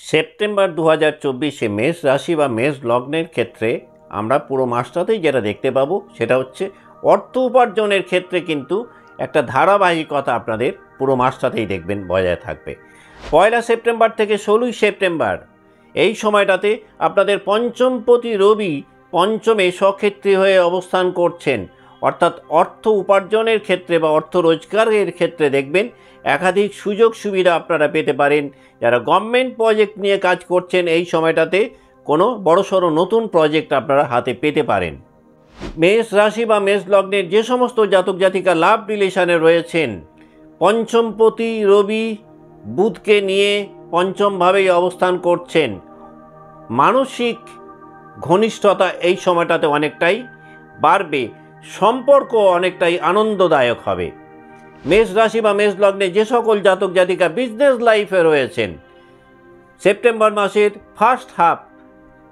September 2024-এ মেষ রাশি বা মেষ লগ্নের ক্ষেত্রে আমরা পুরো মাসটাতেই যেটা দেখতে পাবো সেটা হচ্ছে অর্থ উপার্জনের ক্ষেত্রে কিন্তু একটা ধারাবাহিকতা আপনাদের পুরো মাসটাতেই দেখবেন বজায় থাকবে। 1 সেপ্টেম্বর থেকে 16 সেপ্টেম্বর এই সময়টাতে আপনাদের পঞ্চমপতি রবি পঞ্চমে স্বক্ষেত্রী হয়ে অবস্থান করছেন, অর্থাৎ অর্থ উপার্জনের ক্ষেত্রে বা অর্থ রোজগারের ক্ষেত্রে দেখবেন একাধিক সুযোগ সুবিধা আপনারা পেতে পারেন। যারা গভর্নমেন্ট প্রজেক্ট নিয়ে কাজ করছেন এই সময়টাতে কোনো বড়সড় নতুন প্রজেক্ট আপনারা হাতে পেতে পারেন। মেষ রাশি বা মেষ লগ্নের যে সমস্ত জাতক জাতিকা লাভ রিলেশনে রয়েছেন, পঞ্চমপতি রবি বুধকে নিয়ে পঞ্চমভাবেই অবস্থান করছেন। মানসিক ঘনিষ্ঠতা এই সময়টাতে অনেকটাই বাড়বে, সম্পর্ক অনেকটাই আনন্দদায়ক হবে। মেষ রাশি বা মেষ লগ্নে যে সকল জাতক জাতিকা বিজনেস লাইফে রয়েছেন, সেপ্টেম্বর মাসের ফার্স্ট হাফ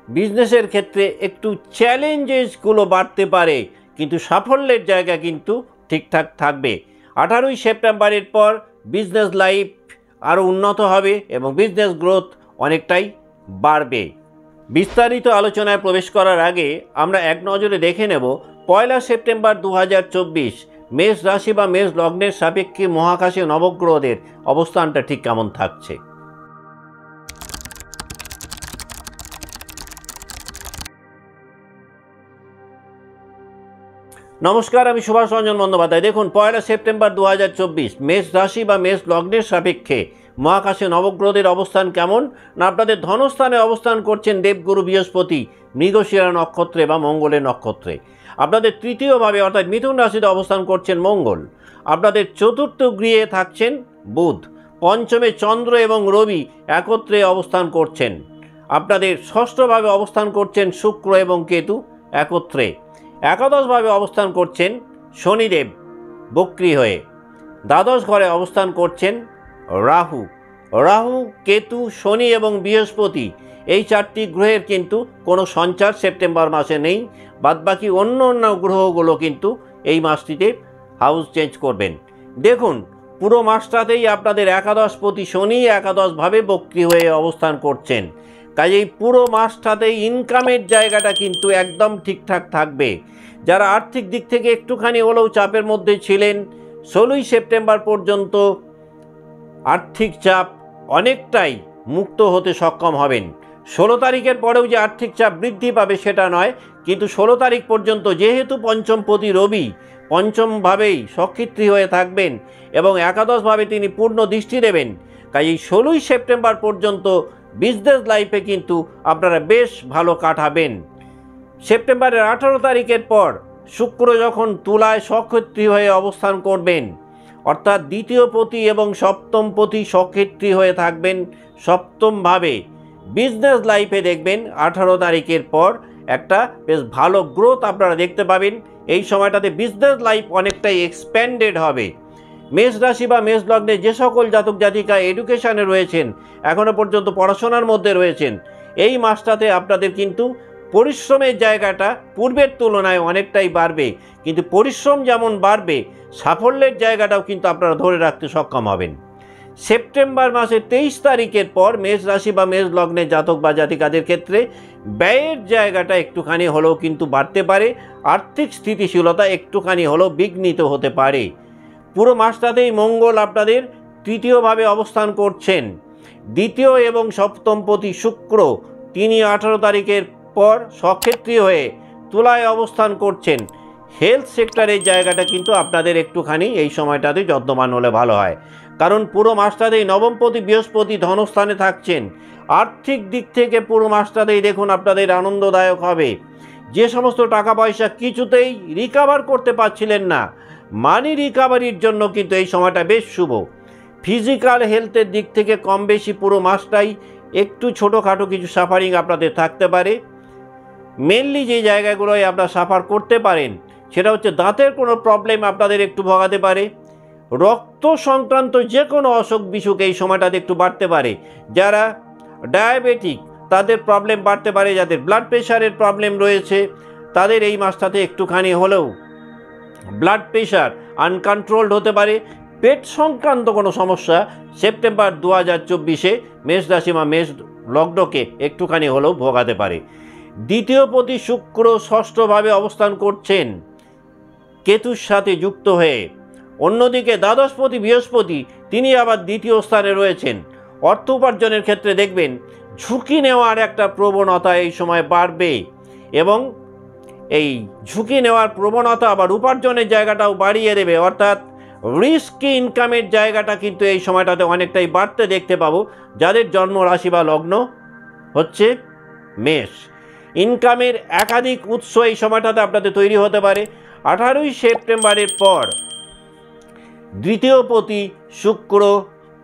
বিজনেসের ক্ষেত্রে একটু চ্যালেঞ্জেসগুলো বাড়তে পারে, কিন্তু সাফল্যের জায়গা কিন্তু ঠিকঠাক থাকবে। 18 সেপ্টেম্বরের পর বিজনেস লাইফ আরও উন্নত হবে এবং বিজনেস গ্রোথ অনেকটাই বাড়বে। বিস্তারিত আলোচনায় প্রবেশ করার আগে আমরা এক নজরে দেখে নেব 1 সেপ্টেম্বর 2024 মেষ রাশি বা মেষ লগ্নের সাপেক্ষে মহাকাশে নবগ্রহদের অবস্থানটা ঠিক কেমন থাকছে। নমস্কার, আমি সুভাষ রঞ্জন বন্দ্যোপাধ্যায়। দেখুন, 1 সেপ্টেম্বর 2024 মেষ রাশি বা মেষ লগ্নের সাপেক্ষে মহাকাশে নবগ্রহদের অবস্থান কেমন না, আপনাদের ধনস্থানে অবস্থান করছেন দেবগুরু বৃহস্পতি মৃগশিরা নক্ষত্রে বা মঙ্গলের নক্ষত্রে। আপনাদের তৃতীয়ভাবে অর্থাৎ মিথুন রাশিতে অবস্থান করছেন মঙ্গল। আপনাদের চতুর্থ গৃহে থাকছেন বুধ। পঞ্চমে চন্দ্র এবং রবি একত্রে অবস্থান করছেন। আপনাদের ষষ্ঠভাবে অবস্থান করছেন শুক্র এবং কেতু একত্রে। একাদশভাবে অবস্থান করছেন শনিদেব বক্রী হয়ে। দ্বাদশ ঘরে অবস্থান করছেন রাহু। রাহু, কেতু, শনি এবং বৃহস্পতি এই চারটি গ্রহের কিন্তু কোনো সঞ্চার সেপ্টেম্বর মাসে নেই। বাদবাকি অন্য অন্য গ্রহগুলো কিন্তু এই মাসটিতে হাউস চেঞ্জ করবেন। দেখুন, পুরো মাসটাতেই আপনাদের একাদশপতি শনি একাদশভাবে বক্রী হয়ে অবস্থান করছেন। কাজেই পুরো মাসটাতেই ইনকামের জায়গাটা কিন্তু একদম ঠিকঠাক থাকবে। যারা আর্থিক দিক থেকে একটুখানি হলেও চাপের মধ্যে ছিলেন, 16 সেপ্টেম্বর পর্যন্ত আর্থিক চাপ অনেকটাই মুক্ত হতে সক্ষম হবেন। 16 তারিখের পরেও যে আর্থিক চাপ বৃদ্ধি পাবে সেটা নয়, কিন্তু 16 তারিখ পর্যন্ত যেহেতু পঞ্চমপতি রবি পঞ্চমভাবেই স্বক্ষেত্রী হয়ে থাকবেন এবং একাদশভাবে তিনি পূর্ণ দৃষ্টি দেবেন, কাজেই 16 সেপ্টেম্বর পর্যন্ত বিজনেস লাইফে কিন্তু আপনারা বেশ ভালো কাটাবেন। সেপ্টেম্বরের 18 তারিখের পর শুক্র যখন তুলায় স্বক্ষেত্রী হয়ে অবস্থান করবেন, অর্থাৎ দ্বিতীয় পতি এবং সপ্তম পতি স্বক্ষেত্রী হয়ে থাকবেন সপ্তমভাবে, বিজনেস লাইফে দেখবেন 18 তারিখের পর একটা বেশ ভালো গ্রোথ আপনারা দেখতে পাবেন। এই সময়টাতে বিজনেস লাইফ অনেকটাই এক্সপ্যান্ডেড হবে। মেষ রাশি বা মেষ লগ্নে যে সকল জাতক জাতিকা এডুকেশনে রয়েছেন, এখনও পর্যন্ত পড়াশোনার মধ্যে রয়েছেন, এই মাসটাতে আপনাদের কিন্তু পরিশ্রমের জায়গাটা পূর্বের তুলনায় অনেকটাই বাড়বে। কিন্তু পরিশ্রম যেমন বাড়বে, সাফল্যের জায়গাটাও কিন্তু আপনারা ধরে রাখতে সক্ষম হবেন। সেপ্টেম্বর মাসের 23 তারিখের পর মেষ রাশি বা মেষ লগ্নের জাতক বা জাতিকাদের ক্ষেত্রে ব্যয়ের জায়গাটা একটুখানি হলেও কিন্তু বাড়তে পারে। আর্থিক স্থিতিশীলতা একটুখানি হলেও বিঘ্নিত হতে পারে। পুরো মাসটাতেই মঙ্গল আপনাদের তৃতীয়ভাবে অবস্থান করছেন। দ্বিতীয় এবং সপ্তমপতি শুক্র তিনি 18 তারিখের পর স্বক্ষেত্রী হয়ে তুলায় অবস্থান করছেন। হেলথ সেক্টরের জায়গাটা কিন্তু আপনাদের একটুখানি এই সময়টাতে যত্নবান হলে ভালো হয়, কারণ পুরো মাসটাতেই নবমপতি বৃহস্পতি ধনস্থানে থাকছেন। আর্থিক দিক থেকে পুরো মাসটাতেই দেখুন আপনাদের আনন্দদায়ক হবে। যে সমস্ত টাকা পয়সা কিছুতেই রিকভার করতে পারছিলেন না, মানি রিকভারির জন্য কিন্তু এই সময়টা বেশ শুভ। ফিজিক্যাল হেলথের দিক থেকে কম বেশি পুরো মাসটাই একটু ছোটোখাটো কিছু সাফারিং আপনাদের থাকতে পারে। মেনলি যে জায়গাগুলোয় আপনারা সাফার করতে পারেন সেটা হচ্ছে দাঁতের কোনো প্রবলেম আপনাদের একটু ভোগাতে পারে। রক্ত সংক্রান্ত যে কোনো অসুখ বিসুখ এই সময়টাতে একটু বাড়তে পারে। যারা ডায়াবেটিক তাদের প্রবলেম বাড়তে পারে। যাদের ব্লাড প্রেশারের প্রবলেম রয়েছে তাদের এই মাসটাতে একটুখানি হলেও ব্লাড প্রেশার আনকন্ট্রোলড হতে পারে। পেট সংক্রান্ত কোনো সমস্যা সেপ্টেম্বর 2024-এ মেষ রাশি বা মেষ লগ্নকে একটুখানি হলেও ভোগাতে পারে। দ্বিতীয়পতি শুক্র ষষ্ঠভাবে অবস্থান করছেন কেতুর সাথে যুক্ত হয়ে। অন্যদিকে দ্বাদশপতি বৃহস্পতি তিনি আবার দ্বিতীয় স্থানে রয়েছেন। অর্থ উপার্জনের ক্ষেত্রে দেখবেন ঝুঁকি নেওয়ার একটা প্রবণতা এই সময় বাড়বে, এবং এই ঝুঁকি নেওয়ার প্রবণতা আবার উপার্জনের জায়গাটাও বাড়িয়ে দেবে। অর্থাৎ রিস্কি ইনকামের জায়গাটা কিন্তু এই সময়টাতে অনেকটাই বাড়তে দেখতে পাবো যাদের জন্ম রাশি বা লগ্ন হচ্ছে মেষ। ইনকামের একাধিক উৎস এই সময়টাতে আপনাদের তৈরি হতে পারে। 18ই সেপ্টেম্বরের পর দ্বিতীয়পতি শুক্র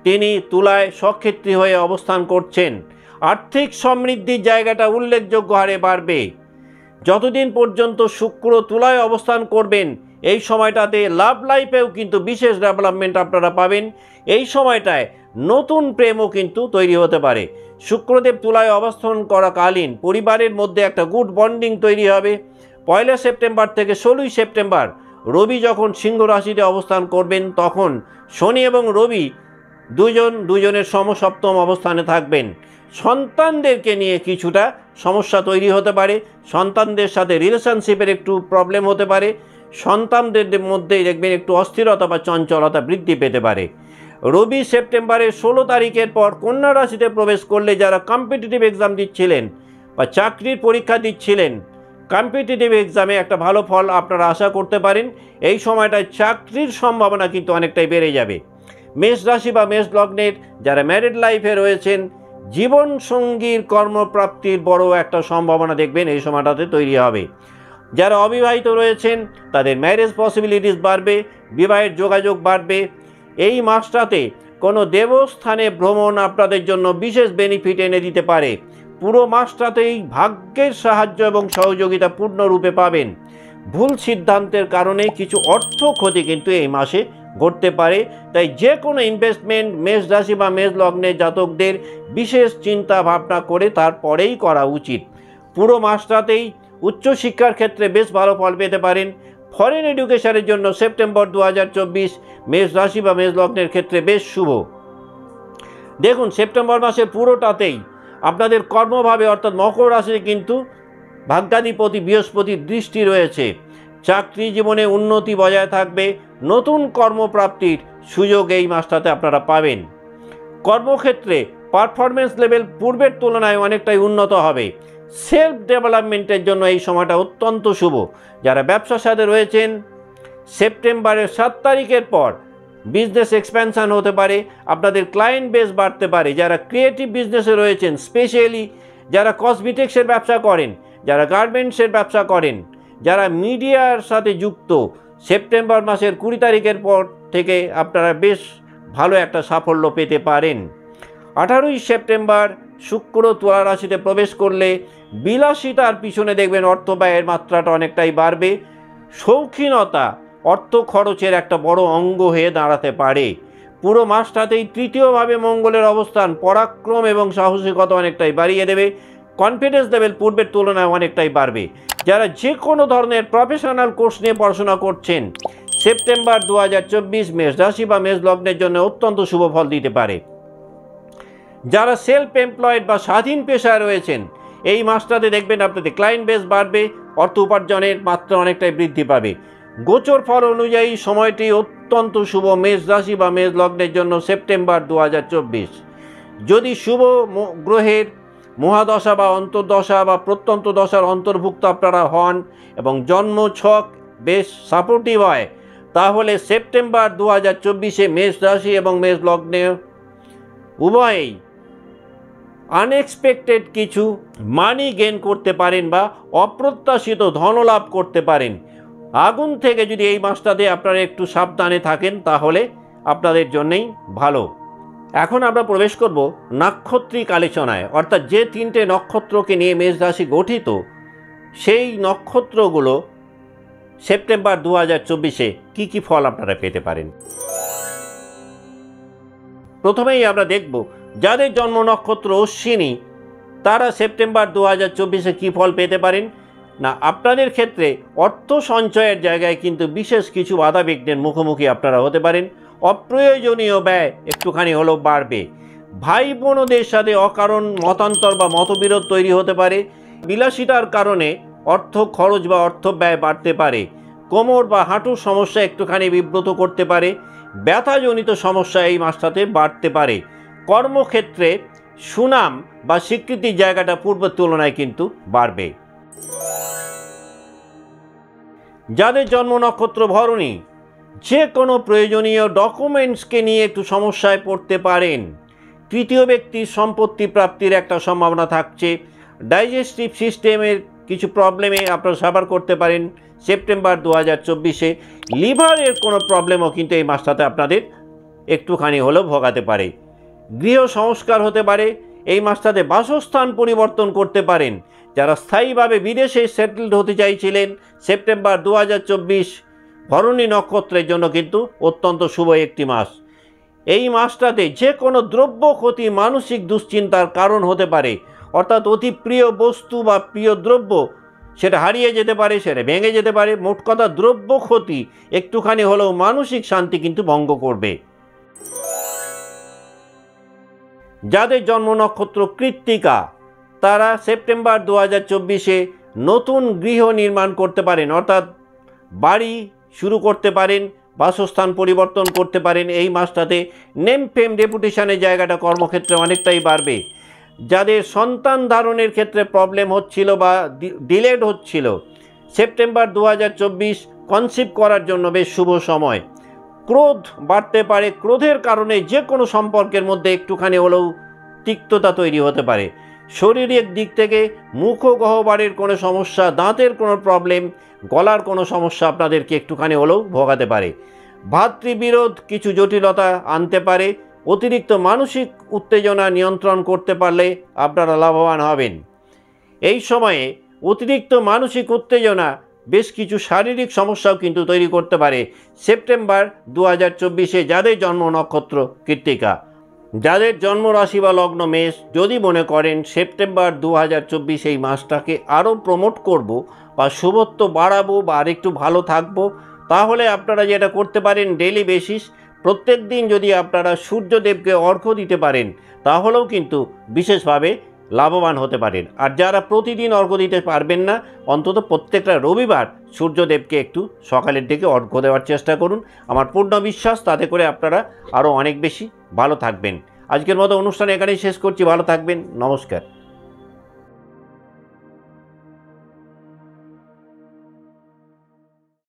তিনি তুলায় সক্ষেত্রী হয়ে অবস্থান করছেন। আর্থিক সমৃদ্ধির জায়গাটা উল্লেখযোগ্য হারে বাড়বে। যতদিন পর্যন্ত শুক্র তুলায় অবস্থান করবেন এই সময়টাতে লাভ লাইফেও কিন্তু বিশেষ ডেভেলপমেন্ট আপনারা পাবেন। এই সময়টায় নতুন প্রেমও কিন্তু তৈরি হতে পারে। শুক্রদেব তুলায় অবস্থান করাকালীন পরিবারের মধ্যে একটা গুড বন্ডিং তৈরি হবে। 1 সেপ্টেম্বর থেকে 16 সেপ্টেম্বর রবি যখন সিংহ রাশিতে অবস্থান করবেন তখন শনি এবং রবি দুজনের সমসপ্তম অবস্থানে থাকবেন। সন্তানদেরকে নিয়ে কিছুটা সমস্যা তৈরি হতে পারে। সন্তানদের সাথে রিলেশনশিপের একটু প্রবলেম হতে পারে। সন্তানদের মধ্যেই দেখবেন একটু অস্থিরতা বা চঞ্চলতা বৃদ্ধি পেতে পারে। রবি সেপ্টেম্বরের 16 তারিখের পর কন্যা রাশিতে প্রবেশ করলে যারা কম্পিটিটিভ এক্সাম দিচ্ছিলেন বা চাকরির পরীক্ষা দিচ্ছিলেন, কম্পিটিটিভ এক্সামে একটা ভালো ফল আপনারা আশা করতে পারেন। এই সময়টায় চাকরির সম্ভাবনা কিন্তু অনেকটাই বেড়ে যাবে। মেষ রাশি বা মেষ লগ্নের যারা ম্যারিড লাইফে রয়েছেন জীবনসঙ্গীর কর্মপ্রাপ্তির বড় একটা সম্ভাবনা দেখবেন এই সময়টাতে তৈরি হবে। যারা অবিবাহিত রয়েছেন তাদের ম্যারেজ পসিবিলিটিস বাড়বে, বিবাহের যোগাযোগ বাড়বে। এই মাসটাতে কোনো দেবস্থানে ভ্রমণ আপনাদের জন্য বিশেষ বেনিফিট এনে দিতে পারে। পুরো মাসটাতেই ভাগ্যের সাহায্য এবং সহযোগিতা পূর্ণরূপে পাবেন। ভুল সিদ্ধান্তের কারণে কিছু অর্থ ক্ষতি কিন্তু এই মাসে ঘটতে পারে। তাই যে কোনো ইনভেস্টমেন্ট মেষ রাশি বা মেষ লগ্নের জাতকদের বিশেষ চিন্তা ভাবনা করে তারপরেই করা উচিত। পুরো মাসটাতেই উচ্চশিক্ষার ক্ষেত্রে বেশ ভালো ফল পেতে পারেন। ফরেন এডুকেশনের জন্য সেপ্টেম্বর 2024 মেষ রাশি বা মেষ লগ্নের ক্ষেত্রে বেশ শুভ। দেখুন সেপ্টেম্বর মাসের পুরোটাতেই আপনাদের কর্মভাবে অর্থাৎ মকর রাশিতে কিন্তু ভাগ্যাধিপতি বৃহস্পতির দৃষ্টি রয়েছে। চাকরি জীবনে উন্নতি বজায় থাকবে। নতুন কর্মপ্রাপ্তির সুযোগ এই মাসটাতে আপনারা পাবেন। কর্মক্ষেত্রে পারফরমেন্স লেভেল পূর্বের তুলনায় অনেকটাই উন্নত হবে। সেলফ ডেভেলপমেন্টের জন্য এই সময়টা অত্যন্ত শুভ। যারা ব্যবসার সাথে রয়েছেন সেপ্টেম্বরের 7 তারিখের পর বিজনেস এক্সপ্যানশন হতে পারে, আপনাদের ক্লায়েন্ট বেস বাড়তে পারে। যারা ক্রিয়েটিভ বিজনেসে রয়েছেন, স্পেশালি যারা কসমেটিক্সের ব্যবসা করেন, যারা গার্মেন্টসের ব্যবসা করেন, যারা মিডিয়ার সাথে যুক্ত, সেপ্টেম্বর মাসের 20 তারিখের পর থেকে আপনারা বেশ ভালো একটা সাফল্য পেতে পারেন। 18ই সেপ্টেম্বর শুক্র তুলা রাশিতে প্রবেশ করলে বিলাসিতার পিছনে দেখবেন অর্থ ব্যয়ের মাত্রাটা অনেকটাই বাড়বে। শৌখিনতা অর্থ খরচের একটা বড় অঙ্গ হয়ে দাঁড়াতে পারে। পুরো মাসটাতেই তৃতীয়ভাবে মঙ্গলের অবস্থান পরাক্রম এবং সাহসিকতা অনেকটাই বাড়িয়ে দেবে। কনফিডেন্স লেভেল পূর্বের তুলনায় অনেকটাই বাড়বে। যারা যে কোনো ধরনের প্রফেশনাল কোর্স নিয়ে পড়াশোনা করছেন সেপ্টেম্বর 2024 মেষ রাশি বা মেষ লগ্নের জন্য অত্যন্ত শুভ ফল দিতে পারে। যারা সেলফ এমপ্লয়েড বা স্বাধীন পেশায় রয়েছেন এই মাসটাতে দেখবেন আপনাদের ক্লায়েন্ট বেস বাড়বে, অর্থ উপার্জনের মাত্রা অনেকটাই বৃদ্ধি পাবে। গোচর ফল অনুযায়ী সময়টি অত্যন্ত শুভ মেষ রাশি বা মেষ লগ্নের জন্য সেপ্টেম্বর 2024। যদি শুভ গ্রহের মহাদশা বা অন্তর্দশা বা প্রত্যন্ত দশার অন্তর্ভুক্ত আপনারা হন এবং জন্ম ছক বেশ সাপোর্টিভ হয় তাহলে সেপ্টেম্বর 2024-এ মেষ রাশি এবং মেষ লগ্নে উভয়েই আনএক্সপেক্টেড কিছু মানি গেইন করতে পারেন বা অপ্রত্যাশিত ধনলাভ করতে পারেন। আগুন থেকে যদি এই মাসটাতে আপনারা একটু সাবধানে থাকেন তাহলে আপনাদের জন্যই ভালো। এখন আমরা প্রবেশ করব নাক্ষত্রিক আলোচনায়, অর্থাৎ যে 3টে নক্ষত্রকে নিয়ে মেষ রাশি গঠিত সেই নক্ষত্রগুলো সেপ্টেম্বর 2024-এ কী কী ফল আপনারা পেতে পারেন। প্রথমেই আমরা দেখব যাদের জন্ম নক্ষত্র অশ্বিনী তারা সেপ্টেম্বর 2024-এ কী ফল পেতে পারেন। না, আপনাদের ক্ষেত্রে অর্থ সঞ্চয়ের জায়গায় কিন্তু বিশেষ কিছু বাধা বিঘ্নের মুখোমুখি আপনারা হতে পারেন। অপ্রয়োজনীয় ব্যয় একটুখানি হলেও বাড়বে। ভাই বোনদের সাথে অকারণ মতান্তর বা মতবিরোধ তৈরি হতে পারে। বিলাসিতার কারণে অর্থ খরচ বা অর্থ ব্যয় বাড়তে পারে। কোমর বা হাঁটুর সমস্যা একটুখানি বিব্রত করতে পারে। ব্যথাজনিত সমস্যা এই মাসটাতে বাড়তে পারে। কর্মক্ষেত্রে সুনাম বা স্বীকৃতির জায়গাটা পূর্বের তুলনায় কিন্তু বাড়বে। যাদের জন্ম নক্ষত্র ভরণী, যে কোনো প্রয়োজনীয় ডকুমেন্টসকে নিয়ে একটু সমস্যায় পড়তে পারেন। তৃতীয় ব্যক্তির সম্পত্তি প্রাপ্তির একটা সম্ভাবনা থাকছে। ডাইজেস্টিভ সিস্টেমের কিছু প্রবলেমে আপনারা সাফার করতে পারেন সেপ্টেম্বর 2024-এ। লিভারের কোনো প্রবলেমও কিন্তু এই মাসটাতে আপনাদের একটুখানি হলেও ভোগাতে পারে। গৃহ সংস্কার হতে পারে। এই মাসটাতে বাসস্থান পরিবর্তন করতে পারেন। যারা স্থায়ীভাবে বিদেশে সেটেলড হতে চাইছিলেন, সেপ্টেম্বর 2024 ভরণী নক্ষত্রের জন্য কিন্তু অত্যন্ত শুভ একটি মাস। এই মাসটাতে যে কোনো দ্রব্য ক্ষতি মানসিক দুশ্চিন্তার কারণ হতে পারে। অর্থাৎ অতি প্রিয় বস্তু বা প্রিয় দ্রব্য সেটা হারিয়ে যেতে পারে, সেটা ভেঙে যেতে পারে। মোট কথা দ্রব্য ক্ষতি একটুখানি হলেও মানসিক শান্তি কিন্তু ভঙ্গ করবে। যাদের জন্ম নক্ষত্র কৃত্তিকা, তারা সেপ্টেম্বর 2024-এ নতুন গৃহ নির্মাণ করতে পারেন। অর্থাৎ বাড়ি শুরু করতে পারেন, বাসস্থান পরিবর্তন করতে পারেন। এই মাসটাতে নেম ফেম রেপুটেশনের জায়গাটা কর্মক্ষেত্রে অনেকটাই বাড়বে। যাদের সন্তান ধারণের ক্ষেত্রে প্রবলেম হচ্ছিল বা ডিলেড হচ্ছিল, সেপ্টেম্বর 2024 কনসিভ করার জন্য বেশ শুভ সময়। ক্রোধ বাড়তে পারে। ক্রোধের কারণে যে কোনো সম্পর্কের মধ্যে একটুখানি হলেও তিক্ততা তৈরি হতে পারে। শারীরিক দিক থেকে মুখগহ্বরের কোনো সমস্যা, দাঁতের কোনো প্রবলেম, গলার কোনো সমস্যা আপনাদেরকে একটুখানি হলেও ভোগাতে পারে। ভাতৃবিরোধ কিছু জটিলতা আনতে পারে। অতিরিক্ত মানসিক উত্তেজনা নিয়ন্ত্রণ করতে পারলে আপনারা লাভবান হবেন। এই সময়ে অতিরিক্ত মানসিক উত্তেজনা বেশ কিছু শারীরিক সমস্যাও কিন্তু তৈরি করতে পারে সেপ্টেম্বর 2024-এ যাদের জন্ম নক্ষত্র কৃত্তিকা। যাদের জন্ম রাশি বা লগ্ন মেষ, যদি মনে করেন সেপ্টেম্বর 2024 এই মাসটাকে আরও প্রমোট করব বা শুভত্ব বাড়াবো বা আরেকটু ভালো থাকবো, তাহলে আপনারা যেটা করতে পারেন, ডেইলি বেসিস প্রত্যেক দিন যদি আপনারা সূর্যদেবকে অর্ঘ্য দিতে পারেন, তাহলেও কিন্তু বিশেষভাবে লাভবান হতে পারেন। আর যারা প্রতিদিন অর্ঘ্য দিতে পারবেন না, অন্তত প্রত্যেকটা রবিবার সূর্যদেবকে একটু সকালের দিকে অর্ঘ্য দেওয়ার চেষ্টা করুন। আমার পূর্ণ বিশ্বাস তাতে করে আপনারা আরও অনেক বেশি ভালো থাকবেন। আজকের মতো অনুষ্ঠান এখানেই শেষ করছি। ভালো থাকবেন। নমস্কার।